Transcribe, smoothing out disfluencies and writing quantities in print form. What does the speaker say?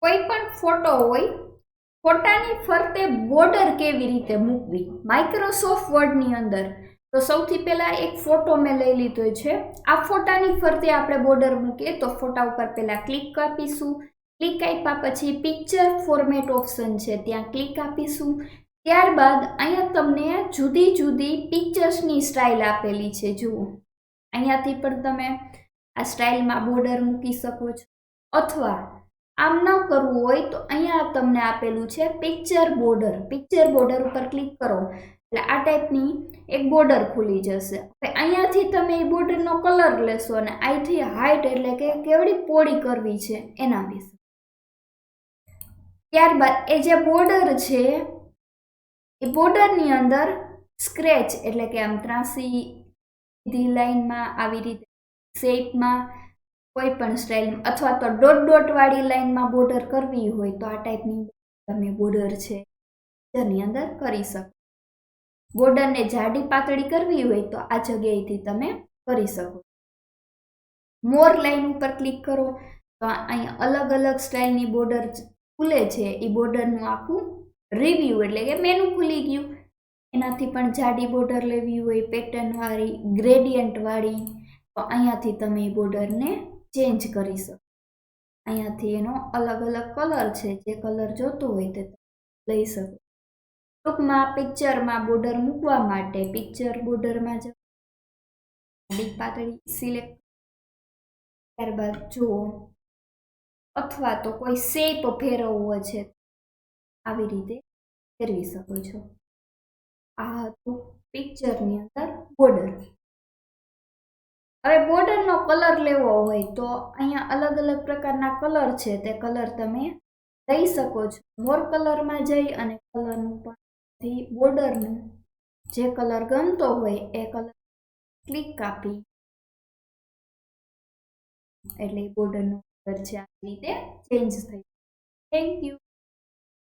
કોઈ પણ ફોટો હોય, ફોટાની ફરતે બોર્ડર કેવી રીતે મૂકવી માઇક્રોસોફ્ટ વર્ડની અંદર, તો સૌથી પહેલા એક ફોટો મેં લઈ લીધો છે. આ ફોટાની ફરતે આપણે બોર્ડર મૂકીએ તો ફોટા ઉપર પહેલા ક્લિક આપીશું. ક્લિક આપ્યા પછી પિક્ચર ફોર્મેટ ઓપ્શન છે, ત્યાં ક્લિક આપીશું. ત્યારબાદ અહીંયા તમને જુદી જુદી પિક્ચર્સની સ્ટાઇલ આપેલી છે, જુઓ અહીંયાથી પણ તમે આ સ્ટાઇલમાં બોર્ડર મૂકી શકો છો, અથવા આમ ન કરવું હોય તો અહીંયા તમને આપેલું છે પિક્ચર બોર્ડર. પિક્ચર બોર્ડર ઉપર ક્લિક કરો એટલે આ ટાઈપની એક બોર્ડર ખુલી જશે. હવે અહીંયાથી તમે એ બોર્ડરનો કલર લેશો અને અહીંથી હાઇટ એટલે કે કેવડી પહોળી કરવી છે એના વિશે. ત્યારબાદ એ જે બોર્ડર છે એ બોર્ડરની અંદર સ્ક્રેચ એટલે કે આમ ત્રાસી સીધી લાઈનમાં આવી રીતે શેપમાં કોઈ પણ સ્ટાઇલ અથવા તો ડોટ ડોટ વાળી લાઈનમાં બોર્ડર કરવી હોય તો આ ટાઈપની તમે બોર્ડર છે તેની અંદર કરી શકો. બોર્ડરને જાડી પાતળી કરવી હોય તો આ જગ્યાએથી તમે કરી શકો. મોર લાઈન ઉપર ક્લિક કરો તો અહીંયા અલગ અલગ સ્ટાઇલની બોર્ડર ખુલે છે. એ બોર્ડરનું આખું રિવ્યુ એટલે કે મેનુ ખુલી ગયું. એનાથી પણ જાડી બોર્ડર લેવી હોય, પેટર્ન વાળી, ગ્રેડિયન્ટ વાળી, તો અહીંયાથી તમે એ બોર્ડરને ચેન્જ કરી શકો. અહીંયાથી એનો અલગ અલગ કલર છે, જે કલર જોતો હોય તે લઈ શકો. ટૂંકમાં પિક્ચરમાં બોર્ડર મૂકવા માટે પિક્ચર બોર્ડરમાં જાડી પાતળી સિલેક્ટ, ત્યારબાદ જુઓ, અથવા તો કોઈ શેપ ફેરવવો છે આવી રીતે ફેરવી શકો છો. આ હતું પિક્ચરની અંદર બોર્ડર. હવે બોર્ડરનો કલર લેવો હોય તો અહીંયા અલગ અલગ પ્રકારના કલર છે, તે કલર તમે લઈ શકો છો. મોર કલરમાં જઈ અને કલરનું પણ બોર્ડરનું જે કલર ગમતો હોય એ કલર ક્લિક આપી એટલે બોર્ડરનો કલર છે આ રીતે ચેન્જ થઈ. Thank you.